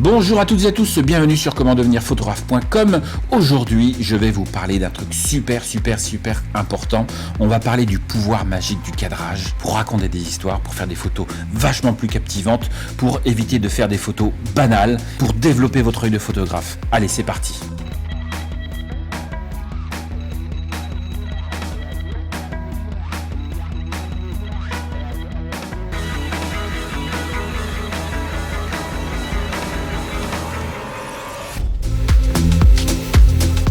Bonjour à toutes et à tous, bienvenue sur commentdevenirphotographe.com. Aujourd'hui, je vais vous parler d'un truc super important. On va parler du pouvoir magique du cadrage pour raconter des histoires, pour faire des photos vachement plus captivantes, pour éviter de faire des photos banales, pour développer votre œil de photographe. Allez, c'est parti.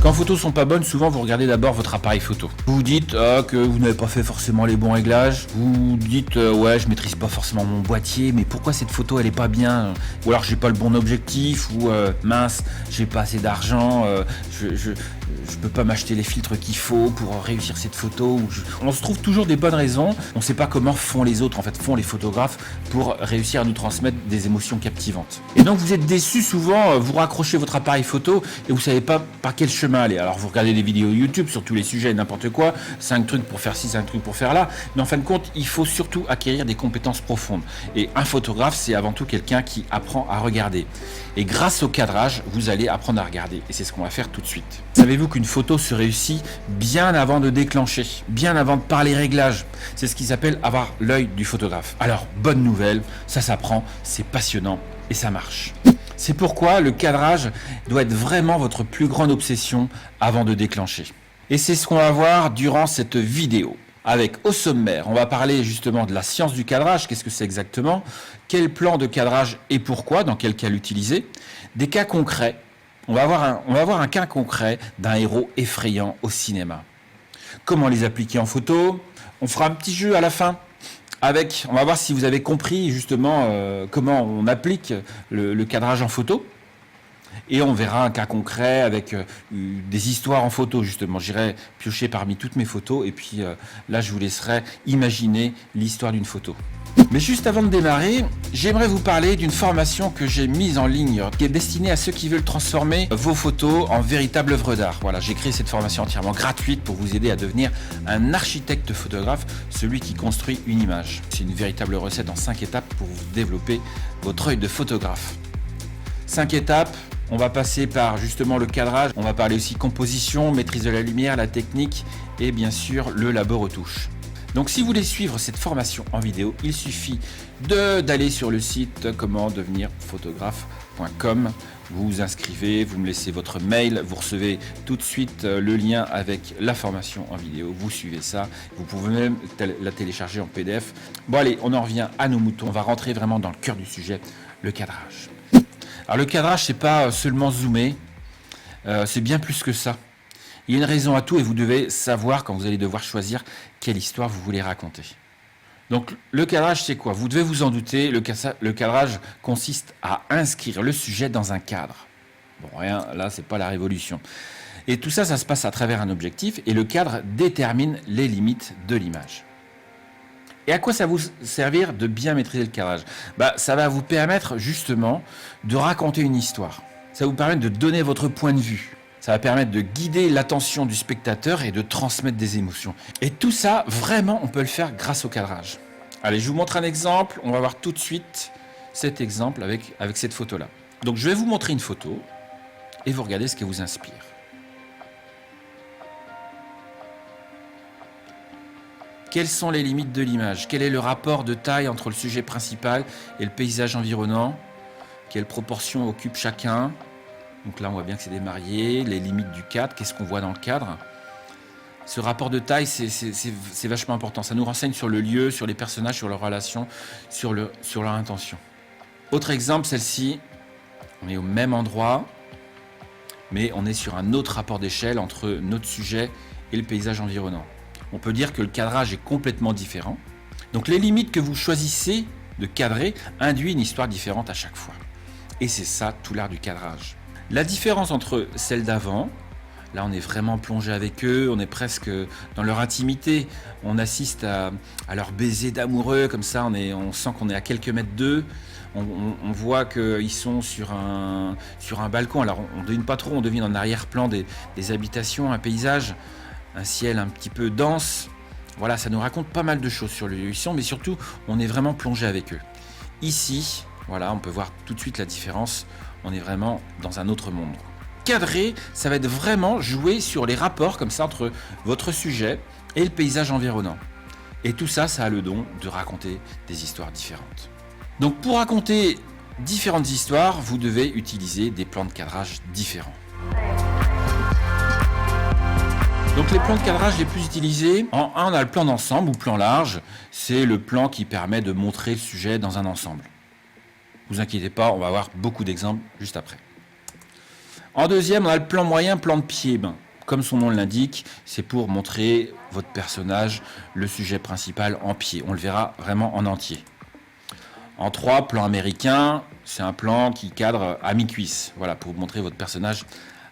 Quand les photos sont pas bonnes, souvent vous regardez d'abord votre appareil photo. Vous vous dites que vous n'avez pas fait forcément les bons réglages. Vous dites ouais, je maîtrise pas forcément mon boîtier, mais pourquoi cette photo elle est pas bien? Ou alors j'ai pas le bon objectif, ou mince, j'ai pas assez d'argent, je peux pas m'acheter les filtres qu'il faut pour réussir cette photo. On se trouve toujours des bonnes raisons. On sait pas comment font les autres, en fait, font les photographes pour réussir à nous transmettre des émotions captivantes. Et donc vous êtes déçus souvent, vous raccrochez votre appareil photo et vous savez pas par quel chemin aller. Alors vous regardez des vidéos YouTube sur tous les sujets, n'importe quoi, 5 trucs pour faire ci, 5 trucs pour faire là, mais en fin de compte, il faut surtout acquérir des compétences profondes. Et un photographe, c'est avant tout quelqu'un qui apprend à regarder. Et grâce au cadrage, vous allez apprendre à regarder. Et c'est ce qu'on va faire tout de suite. Savez-vous qu'une photo se réussit bien avant de déclencher, bien avant de parler réglages? C'est ce qui s'appelle avoir l'œil du photographe. Alors, bonne nouvelle, ça s'apprend, c'est passionnant et ça marche. C'est pourquoi le cadrage doit être vraiment votre plus grande obsession avant de déclencher. Et c'est ce qu'on va voir durant cette vidéo. Avec au sommaire, on va parler justement de la science du cadrage, qu'est-ce que c'est exactement, quel plan de cadrage et pourquoi, dans quel cas l'utiliser, des cas concrets. On va avoir un cas concret d'un héros effrayant au cinéma. Comment les appliquer en photo? On fera un petit jeu à la fin. On va voir si vous avez compris justement comment on applique le cadrage en photo. Et on verra un cas concret avec des histoires en photo justement. J'irai piocher parmi toutes mes photos et puis là je vous laisserai imaginer l'histoire d'une photo. Mais juste avant de démarrer, j'aimerais vous parler d'une formation que j'ai mise en ligne qui est destinée à ceux qui veulent transformer vos photos en véritables œuvres d'art. Voilà, j'ai créé cette formation entièrement gratuite pour vous aider à devenir un architecte photographe, celui qui construit une image. C'est une véritable recette en 5 étapes pour vous développer votre œil de photographe. 5 étapes. On va passer par justement le cadrage, on va parler aussi composition, maîtrise de la lumière, la technique et bien sûr le labo retouche. Donc si vous voulez suivre cette formation en vidéo, il suffit d'aller sur le site commentdevenirphotographe.com. Vous vous inscrivez, vous me laissez votre mail, vous recevez tout de suite le lien avec la formation en vidéo. Vous suivez ça, vous pouvez même la télécharger en PDF. Bon allez, on en revient à nos moutons, on va rentrer vraiment dans le cœur du sujet, le cadrage. Alors le cadrage, c'est pas seulement zoomer, c'est bien plus que ça. Il y a une raison à tout et vous devez savoir quand vous allez devoir choisir quelle histoire vous voulez raconter. Donc le cadrage, c'est quoi? Vous devez vous en douter, le cadrage consiste à inscrire le sujet dans un cadre. Bon, rien, là, c'est pas la révolution. Et tout ça, ça se passe à travers un objectif et le cadre détermine les limites de l'image. Et à quoi ça va vous servir de bien maîtriser le cadrage? Ça va vous permettre justement de raconter une histoire. Ça va vous permettre de donner votre point de vue. Ça va permettre de guider l'attention du spectateur et de transmettre des émotions. Et tout ça, vraiment, on peut le faire grâce au cadrage. Allez, je vous montre un exemple. On va voir tout de suite cet exemple avec cette photo-là. Donc, je vais vous montrer une photo et vous regardez ce qui vous inspire. Quelles sont les limites de l'image? Quel est le rapport de taille entre le sujet principal et le paysage environnant? Quelle proportion occupe chacun? Donc là, on voit bien que c'est des mariés, les limites du cadre, qu'est-ce qu'on voit dans le cadre? Ce rapport de taille, c'est vachement important. Ça nous renseigne sur le lieu, sur les personnages, sur leurs relations, sur leur intention. Autre exemple, celle-ci, on est au même endroit, mais on est sur un autre rapport d'échelle entre notre sujet et le paysage environnant. On peut dire que le cadrage est complètement différent. Donc les limites que vous choisissez de cadrer induisent une histoire différente à chaque fois. Et c'est ça tout l'art du cadrage. La différence entre celle d'avant, là on est vraiment plongé avec eux, on est presque dans leur intimité, on assiste à leur baiser d'amoureux, comme ça on sent qu'on est à quelques mètres d'eux, on voit qu'ils sont sur un balcon, alors on ne devine pas trop, on devine en arrière-plan des habitations, un paysage, un ciel un petit peu dense. Voilà, ça nous raconte pas mal de choses sur le lieu, mais surtout on est vraiment plongé avec eux. Ici, voilà, on peut voir tout de suite la différence. on est vraiment dans un autre monde. Cadrer, ça va être vraiment jouer sur les rapports comme ça entre votre sujet et le paysage environnant. Et tout ça, ça a le don de raconter des histoires différentes. Donc pour raconter différentes histoires, vous devez utiliser des plans de cadrage différents. Donc les plans de cadrage les plus utilisés, en un, on a le plan d'ensemble ou plan large, c'est le plan qui permet de montrer le sujet dans un ensemble. Ne vous inquiétez pas, on va avoir beaucoup d'exemples juste après. En deuxième, on a le plan moyen, plan de pied. Comme son nom l'indique, c'est pour montrer votre personnage, le sujet principal en pied. On le verra vraiment en entier. En 3, plan américain, c'est un plan qui cadre à mi-cuisse. Voilà, pour montrer votre personnage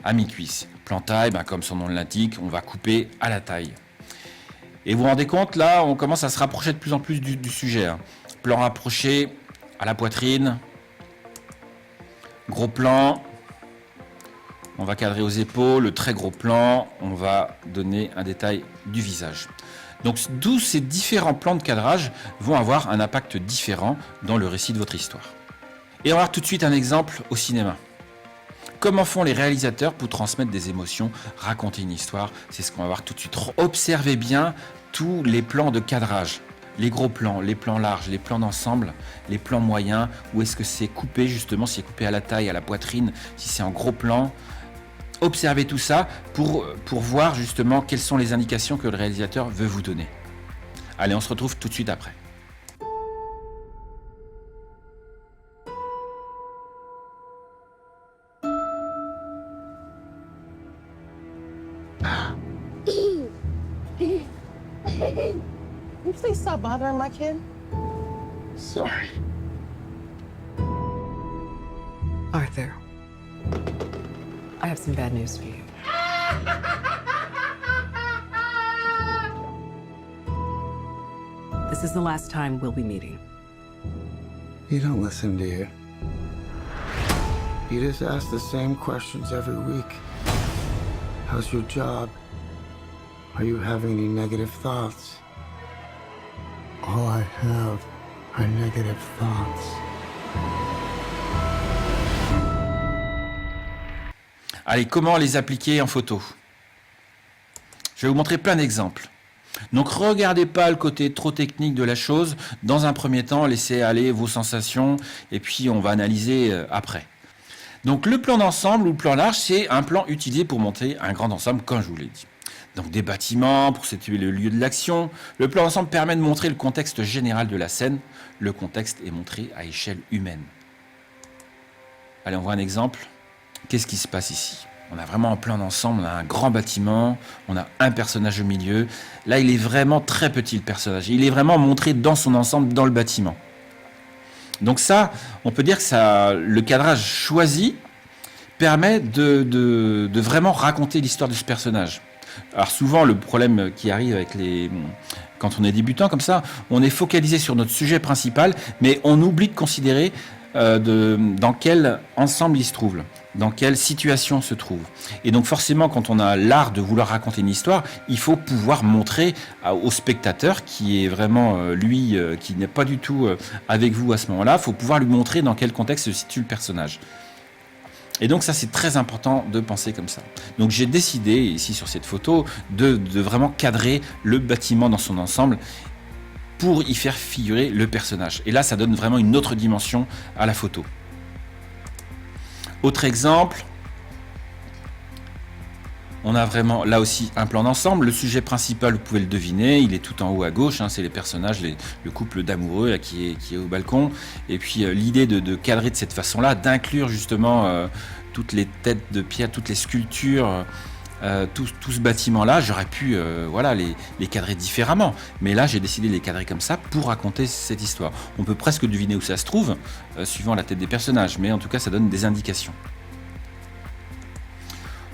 à mi-cuisse. Plan taille, comme son nom l'indique, on va couper à la taille. Et vous vous rendez compte, là, on commence à se rapprocher de plus en plus du sujet. Plan rapproché à la poitrine. Gros plan. On va cadrer aux épaules. Le très gros plan, on va donner un détail du visage. Donc, d'où ces différents plans de cadrage vont avoir un impact différent dans le récit de votre histoire. Et on va voir tout de suite un exemple au cinéma. Comment font les réalisateurs pour transmettre des émotions, raconter une histoire? C'est ce qu'on va voir tout de suite. Observez bien tous les plans de cadrage. Les gros plans, les plans larges, les plans d'ensemble, les plans moyens. Où est-ce que c'est coupé justement? Si c'est coupé à la taille, à la poitrine, si c'est en gros plan. Observez tout ça pour voir justement quelles sont les indications que le réalisateur veut vous donner. Allez, on se retrouve tout de suite après. Can you please stop bothering my kid? Sorry. Arthur, I have some bad news for you. This is the last time we'll be meeting. You don't listen, do you? You just ask the same questions every week. How's your job? Are you having any negative thoughts? All I have are negative thoughts. Allez, comment les appliquer en photo? Je vais vous montrer plein d'exemples. Donc, regardez pas le côté trop technique de la chose. Dans un premier temps, laissez aller vos sensations et puis on va analyser après. Donc, le plan d'ensemble ou le plan large, c'est un plan utilisé pour monter un grand ensemble, comme je vous l'ai dit. Donc des bâtiments pour situer le lieu de l'action. Le plan d'ensemble permet de montrer le contexte général de la scène. Le contexte est montré à échelle humaine. Allez, on voit un exemple. Qu'est-ce qui se passe ici? On a vraiment un plan d'ensemble, on a un grand bâtiment, on a un personnage au milieu. Là, il est vraiment très petit le personnage. Il est vraiment montré dans son ensemble, dans le bâtiment. Donc ça, on peut dire que le cadrage choisi permet de vraiment raconter l'histoire de ce personnage. Alors souvent, le problème qui arrive quand on est débutant comme ça, on est focalisé sur notre sujet principal, mais on oublie de considérer dans quel ensemble il se trouve, dans quelle situation se trouve. Et donc forcément, quand on a l'art de vouloir raconter une histoire, il faut pouvoir montrer au spectateur, qui est vraiment qui n'est pas du tout avec vous à ce moment-là, il faut pouvoir lui montrer dans quel contexte se situe le personnage. Et donc ça, c'est très important de penser comme ça. Donc j'ai décidé, ici sur cette photo, de vraiment cadrer le bâtiment dans son ensemble pour y faire figurer le personnage. Et là, ça donne vraiment une autre dimension à la photo. Autre exemple, on a vraiment là aussi un plan d'ensemble. Le sujet principal, vous pouvez le deviner, il est tout en haut à gauche, c'est les personnages, le couple d'amoureux là, qui est au balcon. Et puis l'idée de cadrer de cette façon-là, d'inclure justement toutes les têtes de pierre, toutes les sculptures, tout ce bâtiment-là, j'aurais pu les cadrer différemment. Mais là, j'ai décidé de les cadrer comme ça pour raconter cette histoire. On peut presque deviner où ça se trouve, suivant la tête des personnages, mais en tout cas, ça donne des indications.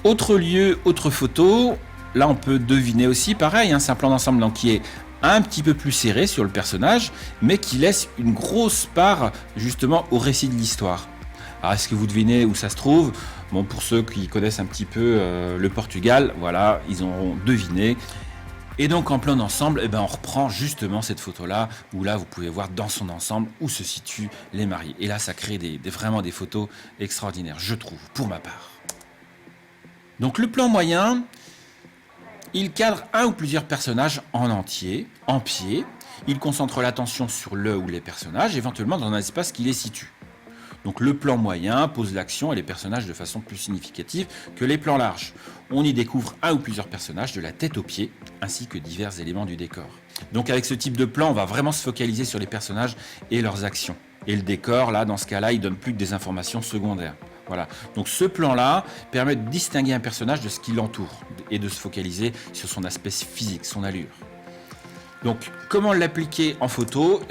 Autre lieu, autre photo, là on peut deviner aussi, pareil, c'est un plan d'ensemble donc, qui est un petit peu plus serré sur le personnage, mais qui laisse une grosse part justement au récit de l'histoire. Alors est-ce que vous devinez où ça se trouve? Bon, pour ceux qui connaissent un petit peu le Portugal, voilà, ils auront deviné. Et donc en plan d'ensemble, on reprend justement cette photo-là, où là vous pouvez voir dans son ensemble où se situent les mariés. Et là ça crée vraiment des photos extraordinaires, je trouve, pour ma part. Donc le plan moyen, il cadre un ou plusieurs personnages en entier, en pied. Il concentre l'attention sur le ou les personnages, éventuellement dans un espace qui les situe. Donc le plan moyen pose l'action et les personnages de façon plus significative que les plans larges. On y découvre un ou plusieurs personnages de la tête aux pieds, ainsi que divers éléments du décor. Donc avec ce type de plan, on va vraiment se focaliser sur les personnages et leurs actions. Et le décor, là, dans ce cas-là, il donne plus que des informations secondaires. Voilà. Donc ce plan-là permet de distinguer un personnage de ce qui l'entoure et de se focaliser sur son aspect physique, son allure. Donc comment l'appliquer en photo ?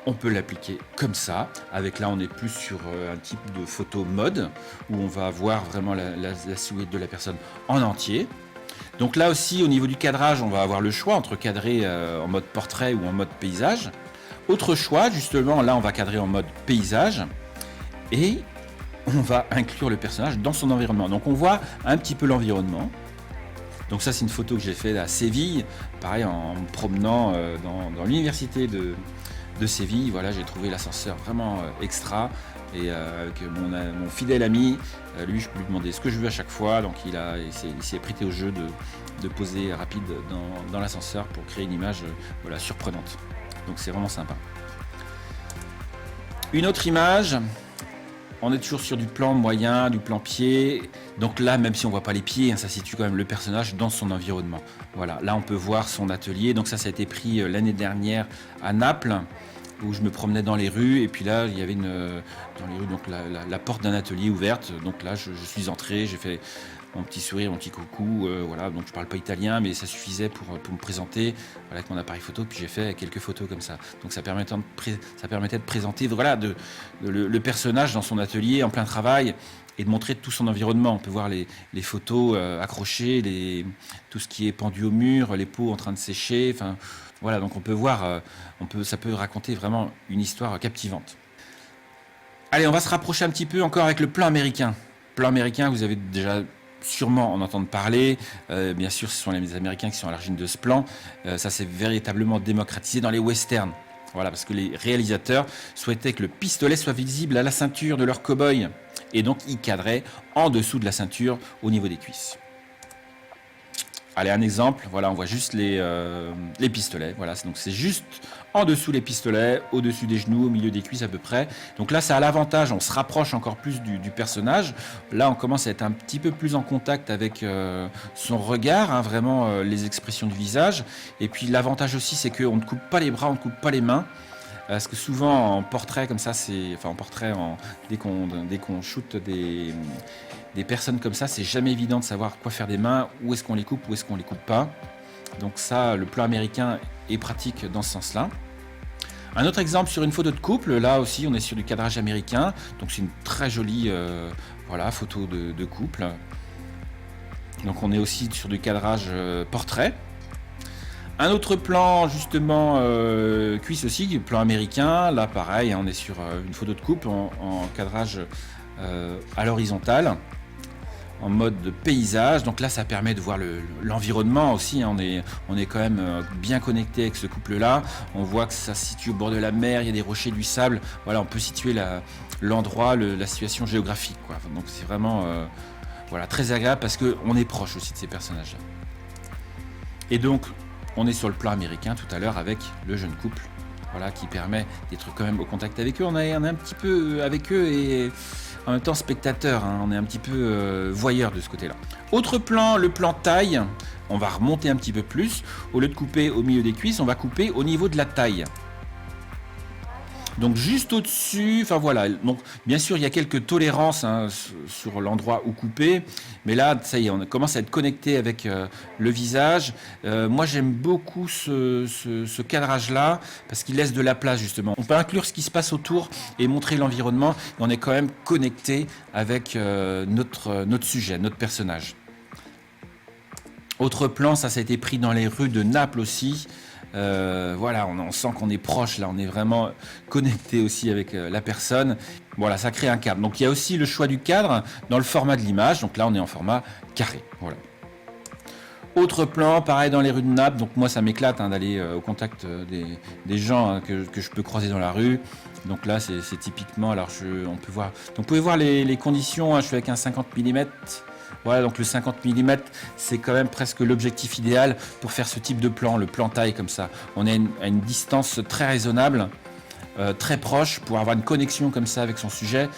On peut l'appliquer comme ça, avec là on est plus sur un type de photo mode, où on va voir vraiment la silhouette de la personne en entier. Donc là aussi au niveau du cadrage, on va avoir le choix entre cadrer en mode portrait ou en mode paysage. Autre choix, justement, là on va cadrer en mode paysage, et on va inclure le personnage dans son environnement. Donc on voit un petit peu l'environnement. Donc ça c'est une photo que j'ai faite à Séville, pareil en me promenant dans l'université de Séville. Voilà, j'ai trouvé l'ascenseur vraiment extra, et avec mon fidèle ami, lui je peux lui demander ce que je veux à chaque fois, donc il s'est prêté au jeu de poser rapide dans l'ascenseur pour créer une image surprenante. Donc c'est vraiment sympa. Une autre image, on est toujours sur du plan moyen, du plan pied. Donc là, même si on voit pas les pieds, ça situe quand même le personnage dans son environnement. Voilà, là on peut voir son atelier. Donc ça a été pris l'année dernière à Naples, où je me promenais dans les rues, et puis là il y avait dans les rues donc la porte d'un atelier ouverte. Donc là je suis entré, j'ai fait mon petit sourire, mon petit coucou, voilà. Donc je parle pas italien, mais ça suffisait pour me présenter, voilà, avec mon appareil photo. Puis j'ai fait quelques photos comme ça. Donc ça permettait de présenter le personnage dans son atelier en plein travail, et de montrer tout son environnement. On peut voir les photos accrochées, tout ce qui est pendu au mur, les pots en train de sécher. Enfin, voilà, donc on peut voir, ça peut raconter vraiment une histoire captivante. Allez, on va se rapprocher un petit peu encore avec le plan américain. Plan américain, vous avez déjà sûrement en entendre parler. Bien sûr, ce sont les Américains qui sont à l'origine de ce plan. Ça s'est véritablement démocratisé dans les westerns. Voilà, parce que les réalisateurs souhaitaient que le pistolet soit visible à la ceinture de leur cow-boy. Et donc, ils cadraient en dessous de la ceinture, au niveau des cuisses. Allez, un exemple. Voilà, on voit juste les pistolets. Voilà, donc c'est juste en dessous les pistolets, au-dessus des genoux, au milieu des cuisses à peu près. Donc là, ça a l'avantage, on se rapproche encore plus du personnage. Là, on commence à être un petit peu plus en contact avec son regard, vraiment les expressions du visage. Et puis l'avantage aussi, c'est qu'on ne coupe pas les bras, on ne coupe pas les mains. Parce que souvent en portrait comme ça, dès qu'on shoot des personnes comme ça, c'est jamais évident de savoir quoi faire des mains, où est-ce qu'on les coupe, où est-ce qu'on les coupe pas. Donc ça, le plan américain est pratique dans ce sens-là. Un autre exemple sur une photo de couple, là aussi on est sur du cadrage américain, donc c'est une très jolie photo de couple. Donc on est aussi sur du cadrage portrait. Un autre plan justement cuisse aussi, plan américain. Là pareil, on est sur une photo de couple en cadrage à l'horizontale, en mode de paysage. Donc là ça permet de voir l'environnement aussi. On est quand même bien connecté avec ce couple-là. On voit que ça se situe au bord de la mer, il y a des rochers, du sable. Voilà, on peut situer l'endroit, la situation géographique, quoi. Donc c'est vraiment très agréable parce qu'on est proche aussi de ces personnages-là. Et donc on est sur le plan américain tout à l'heure avec le jeune couple, qui permet d'être quand même au contact avec eux. On est un petit peu avec eux et en même temps spectateur, on est un petit peu voyeur de ce côté-là. Autre plan, le plan taille, on va remonter un petit peu plus. Au lieu de couper au milieu des cuisses, on va couper au niveau de la taille. Donc juste au-dessus, donc bien sûr il y a quelques tolérances sur l'endroit où couper, mais là ça y est, on commence à être connecté avec le visage. Moi j'aime beaucoup ce cadrage-là parce qu'il laisse de la place justement. On peut inclure ce qui se passe autour et montrer l'environnement, et on est quand même connecté avec notre sujet, notre personnage. Autre plan, ça a été pris dans les rues de Naples aussi. On sent qu'on est proche, là on est vraiment connecté aussi avec la personne. Voilà, ça crée un cadre. Donc il y a aussi le choix du cadre dans le format de l'image. Donc là on est en format carré. Voilà. Autre plan, pareil dans les rues de Naples. Donc moi ça m'éclate d'aller au contact des gens que je peux croiser dans la rue. Donc là c'est typiquement, alors on peut voir, donc vous pouvez voir les conditions, je suis avec un 50 mm. Voilà, donc le 50 mm c'est quand même presque l'objectif idéal pour faire ce type de plan, le plan taille comme ça. On est à une distance très raisonnable. Très proche pour avoir une connexion comme ça avec son sujet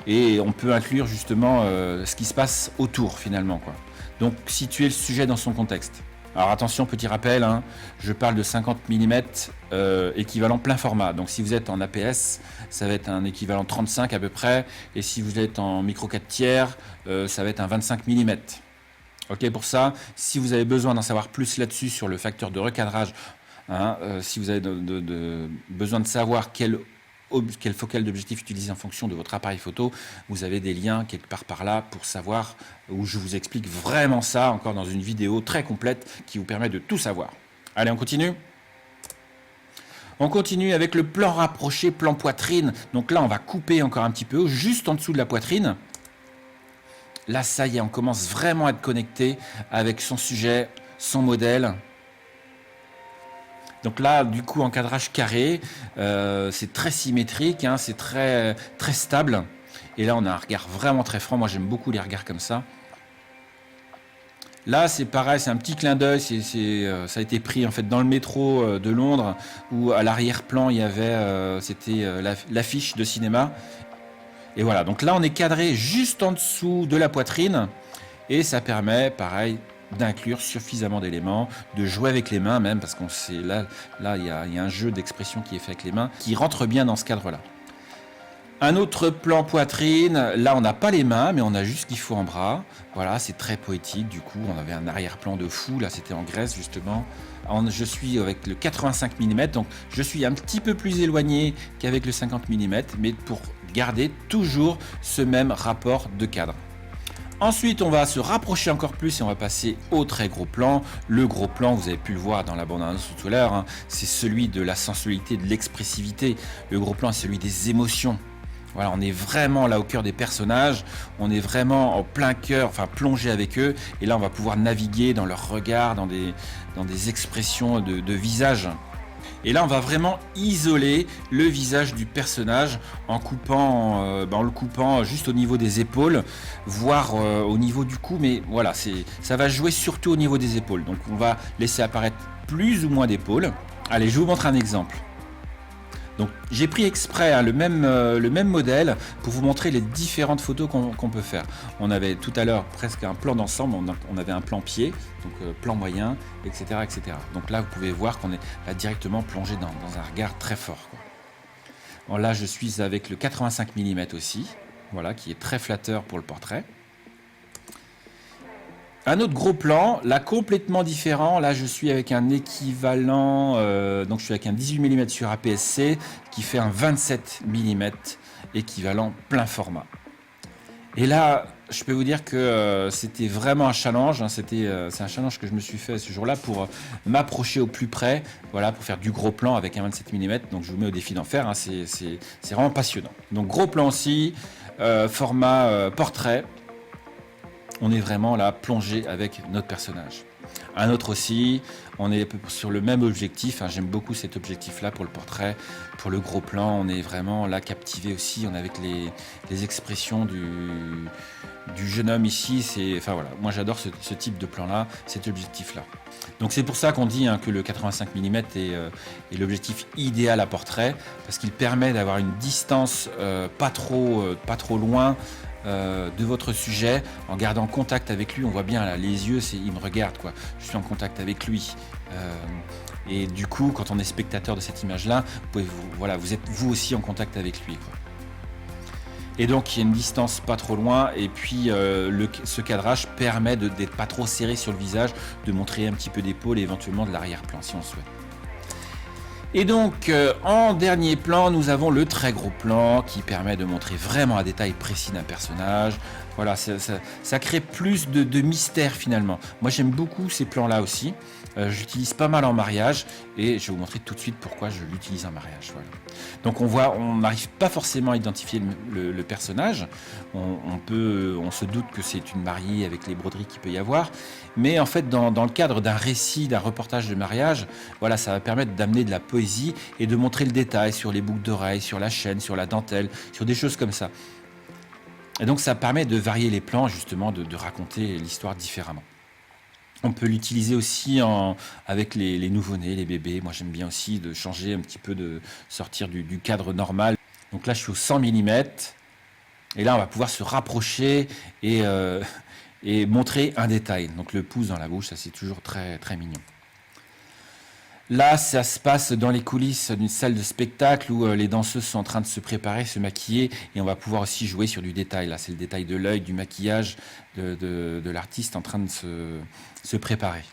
et on peut inclure justement ce qui se passe autour finalement quoi. Donc situer le sujet dans son contexte. Alors attention, petit rappel, je parle de 50 mm équivalent plein format. Donc si vous êtes en APS, ça va être un équivalent 35 à peu près, et si vous êtes en micro 4 tiers, ça va être un 25 mm. Ok, pour ça, si vous avez besoin d'en savoir plus là-dessus sur le facteur de recadrage, si vous avez besoin de savoir quelle focale d'objectif utiliser en fonction de votre appareil photo, vous avez des liens quelque part par là pour savoir, où je vous explique vraiment ça, encore dans une vidéo très complète qui vous permet de tout savoir. Allez, on continue. On continue avec le plan rapproché, plan poitrine. Donc là, on va couper encore un petit peu, juste en dessous de la poitrine. Là, ça y est, on commence vraiment à être connecté avec son sujet, son modèle. Donc là, du coup, encadrage carré, c'est très symétrique, c'est très, très stable. Et là, on a un regard vraiment très franc. Moi, j'aime beaucoup les regards comme ça. Là, c'est pareil, c'est un petit clin d'œil. Ça a été pris en fait dans le métro de Londres, où à l'arrière-plan, il y avait, c'était l'affiche de cinéma. Et voilà, donc là, on est cadré juste en dessous de la poitrine. Et ça permet, pareil, d'inclure suffisamment d'éléments, de jouer avec les mains même, parce qu'on sait là il y a un jeu d'expression qui est fait avec les mains, qui rentre bien dans ce cadre-là. Un autre plan poitrine, là on n'a pas les mains, mais on a juste ce qu'il faut en bras. Voilà, c'est très poétique, du coup on avait un arrière-plan de fou, là c'était en Grèce justement. Je suis avec le 85 mm, donc je suis un petit peu plus éloigné qu'avec le 50 mm, mais pour garder toujours ce même rapport de cadre. Ensuite, on va se rapprocher encore plus et on va passer au très gros plan. Le gros plan, vous avez pu le voir dans la bande-annonce tout à l'heure, c'est celui de la sensualité, de l'expressivité. Le gros plan est celui des émotions. Voilà, on est vraiment là au cœur des personnages, on est vraiment en plein cœur, enfin plongé avec eux. Et là, on va pouvoir naviguer dans leur regard, dans des expressions de visage. Et là, on va vraiment isoler le visage du personnage en le coupant juste au niveau des épaules, voire au niveau du cou. Mais voilà, ça va jouer surtout au niveau des épaules. Donc, on va laisser apparaître plus ou moins d'épaules. Allez, je vous montre un exemple. Donc, j'ai pris exprès le même modèle pour vous montrer les différentes photos qu'on peut faire. On avait tout à l'heure presque un plan d'ensemble, on avait un plan pied, donc plan moyen, etc., etc. Donc là, vous pouvez voir qu'on est là directement plongé dans un regard très fort, quoi. Bon, là, je suis avec le 85 mm aussi, voilà, qui est très flatteur pour le portrait. Un autre gros plan, là complètement différent, là je suis avec un équivalent, donc je suis avec un 18 mm sur APS-C qui fait un 27 mm équivalent plein format. Et là, je peux vous dire que c'était vraiment un challenge, c'est un challenge que je me suis fait ce jour-là pour m'approcher au plus près, voilà, pour faire du gros plan avec un 27 mm, donc je vous mets au défi d'en faire, c'est vraiment passionnant. Donc gros plan aussi, format portrait. On est vraiment là plongé avec notre personnage. Un autre aussi, on est sur le même objectif, j'aime beaucoup cet objectif-là pour le portrait, pour le gros plan, on est vraiment là captivé aussi, on est avec les expressions du jeune homme ici, voilà, moi j'adore ce type de plan-là, cet objectif-là. Donc c'est pour ça qu'on dit que le 85 mm est l'objectif idéal à portrait, parce qu'il permet d'avoir une distance pas trop loin, de votre sujet, en gardant contact avec lui. On voit bien là, les yeux, il me regarde, quoi. Je suis en contact avec lui. Et du coup, quand on est spectateur de cette image-là, vous êtes vous aussi en contact avec lui, quoi. Et donc il y a une distance pas trop loin, et puis ce cadrage permet d'être pas trop serré sur le visage, de montrer un petit peu d'épaule et éventuellement de l'arrière-plan si on souhaite. Et donc, en dernier plan, nous avons le très gros plan qui permet de montrer vraiment un détail précis d'un personnage. Voilà, ça crée plus de mystère finalement. Moi, j'aime beaucoup ces plans-là aussi. J'utilise pas mal en mariage et je vais vous montrer tout de suite pourquoi je l'utilise en mariage. Voilà. Donc on n'arrive pas forcément à identifier le personnage. On se doute que c'est une mariée avec les broderies qu'il peut y avoir. Mais en fait, dans le cadre d'un récit, d'un reportage de mariage, voilà, ça va permettre d'amener de la poésie et de montrer le détail sur les boucles d'oreilles, sur la chaîne, sur la dentelle, sur des choses comme ça. Et donc ça permet de varier les plans, justement, de raconter l'histoire différemment. On peut l'utiliser aussi avec les nouveau-nés, les bébés. Moi, j'aime bien aussi de changer un petit peu, de sortir du cadre normal. Donc là, je suis au 100 mm. Et là, on va pouvoir se rapprocher et montrer un détail. Donc le pouce dans la bouche, ça c'est toujours très, très mignon. Là, ça se passe dans les coulisses d'une salle de spectacle où les danseuses sont en train de se préparer, se maquiller, et on va pouvoir aussi jouer sur du détail. Là, c'est le détail de l'œil, du maquillage de l'artiste en train de se préparer.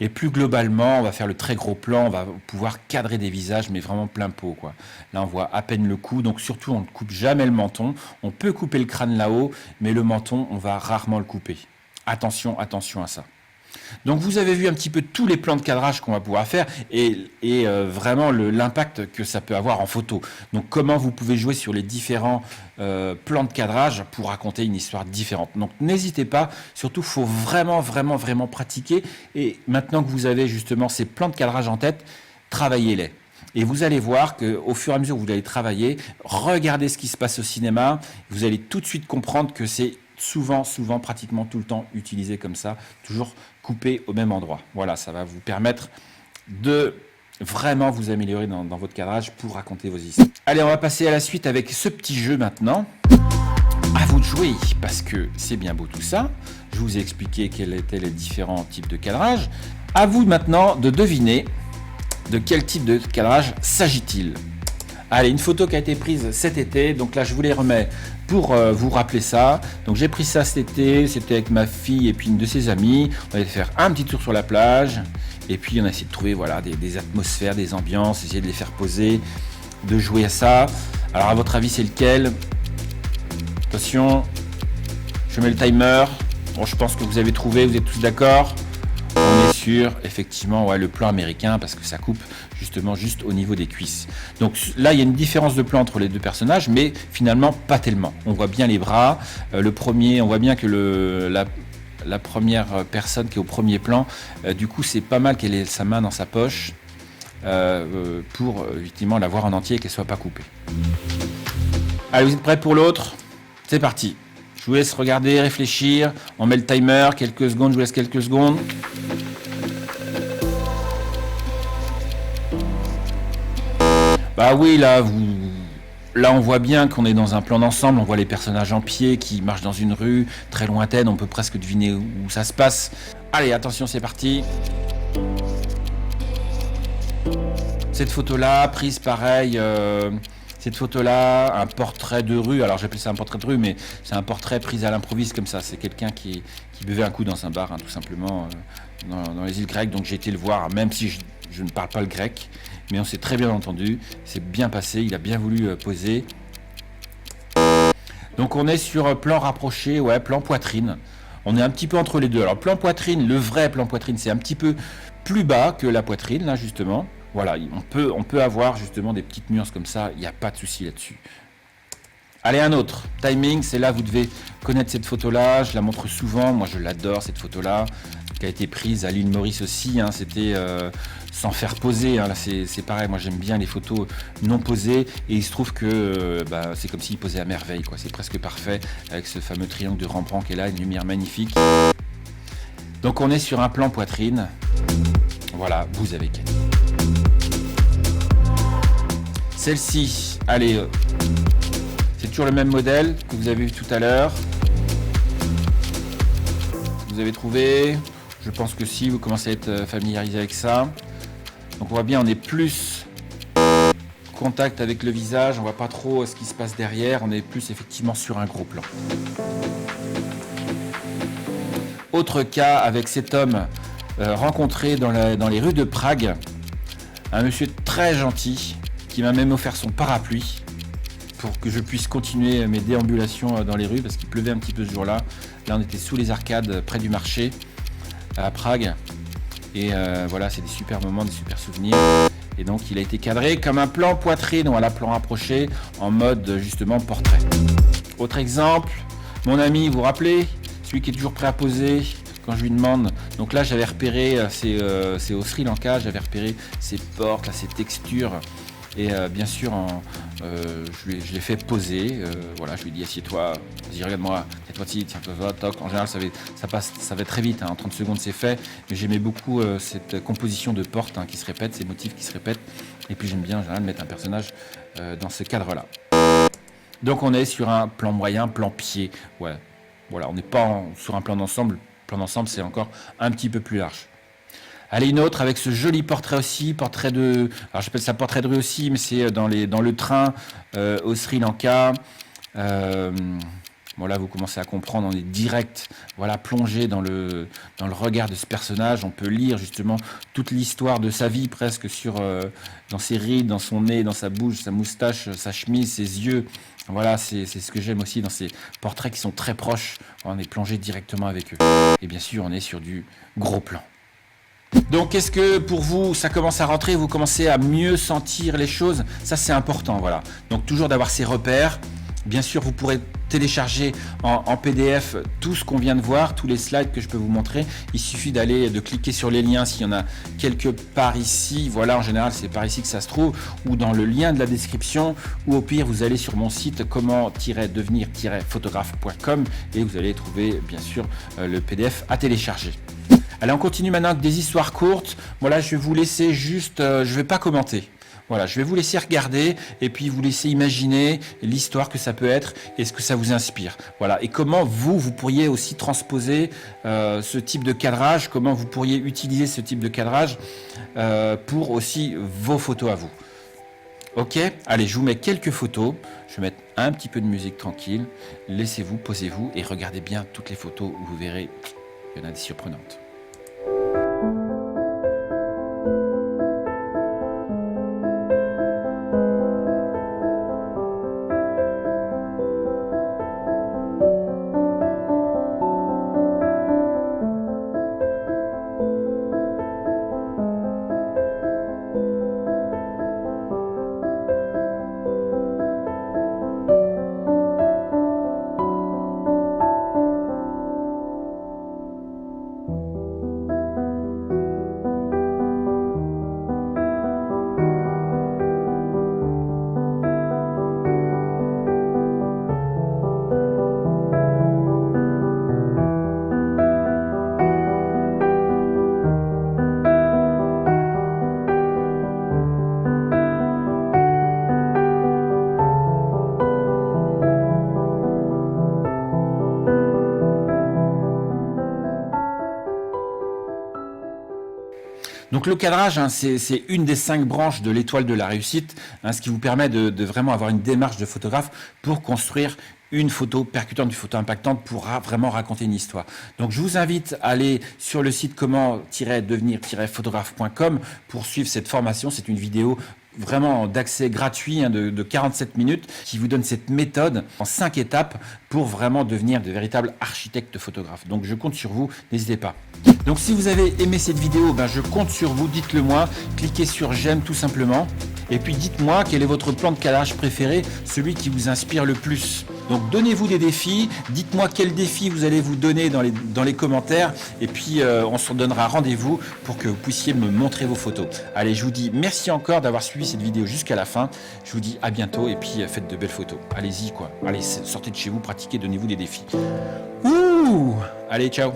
Et plus globalement, on va faire le très gros plan, on va pouvoir cadrer des visages, mais vraiment plein pot, quoi. Là, on voit à peine le cou, donc surtout, on ne coupe jamais le menton. On peut couper le crâne là-haut, mais le menton, on va rarement le couper. Attention, attention à ça. Donc vous avez vu un petit peu tous les plans de cadrage qu'on va pouvoir faire et vraiment l'impact que ça peut avoir en photo. Donc comment vous pouvez jouer sur les différents plans de cadrage pour raconter une histoire différente. Donc n'hésitez pas, surtout il faut vraiment pratiquer, et maintenant que vous avez justement ces plans de cadrage en tête, travaillez-les. Et vous allez voir qu'au fur et à mesure que vous allez travailler, regardez ce qui se passe au cinéma, vous allez tout de suite comprendre que c'est souvent, pratiquement tout le temps utilisé comme ça, toujours coupé au même endroit. Voilà, ça va vous permettre de vraiment vous améliorer dans votre cadrage pour raconter vos histoires. Allez, on va passer à la suite avec ce petit jeu maintenant. À vous de jouer, parce que c'est bien beau tout ça. Je vous ai expliqué quels étaient les différents types de cadrage. À vous maintenant de deviner de quel type de cadrage s'agit-il. Allez, une photo qui a été prise cet été, donc là je vous les remets pour vous rappeler ça. Donc j'ai pris ça cet été, c'était avec ma fille et puis une de ses amies. On allait faire un petit tour sur la plage et puis on a essayé de trouver voilà, des atmosphères, des ambiances, essayer de les faire poser, de jouer à ça. Alors à votre avis c'est lequel? Attention, je mets le timer. Bon, je pense que vous avez trouvé, vous êtes tous d'accord? On est sur, effectivement, ouais, le plan américain, parce que ça coupe justement juste au niveau des cuisses. Donc là, il y a une différence de plan entre les deux personnages, mais finalement, pas tellement. On voit bien les bras. Le premier, on voit bien que la première personne qui est au premier plan, du coup, c'est pas mal qu'elle ait sa main dans sa poche pour, effectivement, la voir en entier et qu'elle soit pas coupée. Allez, vous êtes prêts pour l'autre? C'est parti. Je vous laisse regarder, réfléchir. On met le timer, quelques secondes, je vous laisse quelques secondes. Bah oui, là on voit bien qu'on est dans un plan d'ensemble, on voit les personnages en pied qui marchent dans une rue très lointaine, on peut presque deviner où ça se passe. Allez, attention, c'est parti. Cette photo-là, prise pareil... Cette photo-là, un portrait de rue, alors j'appelle ça un portrait de rue, mais c'est un portrait pris à l'improviste comme ça. C'est quelqu'un qui buvait un coup dans un bar, hein, tout simplement, dans les îles grecques. Donc j'ai été le voir, même si je ne parle pas le grec, mais on s'est très bien entendu. C'est bien passé, il a bien voulu poser. Donc on est sur plan rapproché, ouais, plan poitrine. On est un petit peu entre les deux. Alors plan poitrine, le vrai plan poitrine, c'est un petit peu plus bas que la poitrine, là justement. Voilà, on peut avoir justement des petites nuances comme ça, il n'y a pas de souci là-dessus. Allez, un autre. Timing, c'est là, vous devez connaître cette photo-là, je la montre souvent, moi je l'adore cette photo-là, qui a été prise à l'île Maurice aussi, hein, c'était sans faire poser, hein, là c'est pareil, moi j'aime bien les photos non posées, et il se trouve que c'est comme s'il posait à merveille, quoi. C'est presque parfait, avec ce fameux triangle de Rembrandt qui est là, une lumière magnifique. Donc on est sur un plan poitrine, voilà, vous avez gagné. Celle-ci, allez, c'est toujours le même modèle que vous avez vu tout à l'heure. Vous avez trouvé? Je pense que si, vous commencez à être familiarisé avec ça. Donc on voit bien, on est plus contact avec le visage, on voit pas trop ce qui se passe derrière, on est plus effectivement sur un gros plan. Autre cas avec cet homme rencontré dans les rues de Prague. Un monsieur très gentil qui m'a même offert son parapluie pour que je puisse continuer mes déambulations dans les rues parce qu'il pleuvait un petit peu ce jour-là. Là, on était sous les arcades près du marché à Prague. Et voilà, c'est des super moments, des super souvenirs. Et donc, il a été cadré comme un plan poitrine, voilà, plan rapproché, en mode justement portrait. Autre exemple, mon ami, vous vous rappelez, celui qui est toujours prêt à poser quand je lui demande. Donc là, j'avais repéré, c'est au Sri Lanka, j'avais repéré ces portes, là, ces textures. Et bien sûr, je l'ai fait poser. Voilà, je lui ai dit assieds-toi, vas-y regarde-moi, tais-toi ici, tiens-toi, toc. En général, ça va très vite, hein, en 30 secondes c'est fait. Mais j'aimais beaucoup cette composition de portes qui se répètent, ces motifs qui se répètent. Et puis j'aime bien en général mettre un personnage dans ce cadre-là. Donc on est sur un plan moyen, plan pied. Ouais, voilà, on n'est pas sur un plan d'ensemble. Le plan d'ensemble, c'est encore un petit peu plus large. Allez, une autre avec ce joli portrait aussi, portrait de... Alors j'appelle ça portrait de rue aussi, mais c'est dans le train au Sri Lanka. Bon là, vous commencez à comprendre, on est direct, voilà, plongé dans le regard de ce personnage. On peut lire justement toute l'histoire de sa vie presque dans ses rides, dans son nez, dans sa bouche, sa moustache, sa chemise, ses yeux. Voilà, c'est ce que j'aime aussi dans ces portraits qui sont très proches. On est plongé directement avec eux. Et bien sûr, on est sur du gros plan. Donc, est-ce que pour vous, ça commence à rentrer, vous commencez à mieux sentir les choses? Ça, c'est important, voilà. Donc, toujours d'avoir ces repères. Bien sûr, vous pourrez télécharger en PDF tout ce qu'on vient de voir, tous les slides que je peux vous montrer. Il suffit de cliquer sur les liens s'il y en a quelque part ici. Voilà, en général, c'est par ici que ça se trouve, ou dans le lien de la description, ou au pire, vous allez sur mon site comment-devenir-photographe.com et vous allez trouver, bien sûr, le PDF à télécharger. Allez, on continue maintenant avec des histoires courtes. Voilà, je vais vous laisser juste, je vais pas commenter. Voilà, je vais vous laisser regarder et puis vous laisser imaginer l'histoire que ça peut être et ce que ça vous inspire. Voilà, et comment vous pourriez aussi transposer ce type de cadrage, comment vous pourriez utiliser ce type de cadrage pour aussi vos photos à vous. Ok, allez, je vous mets quelques photos. Je vais mettre un petit peu de musique tranquille. Laissez-vous, posez-vous et regardez bien toutes les photos où vous verrez, il y en a des surprenantes. Donc le cadrage, c'est une des 5 branches de l'étoile de la réussite, ce qui vous permet de vraiment avoir une démarche de photographe pour construire une photo percutante, une photo impactante pour vraiment raconter une histoire. Donc je vous invite à aller sur le site comment-devenir-photographe.com pour suivre cette formation. C'est une vidéo vraiment d'accès gratuit de 47 minutes qui vous donne cette méthode en 5 étapes pour vraiment devenir de véritables architectes photographes. Donc je compte sur vous, n'hésitez pas. Donc si vous avez aimé cette vidéo, je compte sur vous, dites-le moi, cliquez sur j'aime tout simplement. Et puis dites-moi quel est votre plan de cadrage préféré, celui qui vous inspire le plus. Donc donnez-vous des défis, dites-moi quel défi vous allez vous donner dans les commentaires et puis on se donnera rendez-vous pour que vous puissiez me montrer vos photos. Allez, je vous dis merci encore d'avoir suivi cette vidéo jusqu'à la fin. Je vous dis à bientôt et puis faites de belles photos. Allez-y quoi, allez sortez de chez vous, pratiquez, donnez-vous des défis. Ouh, allez, ciao.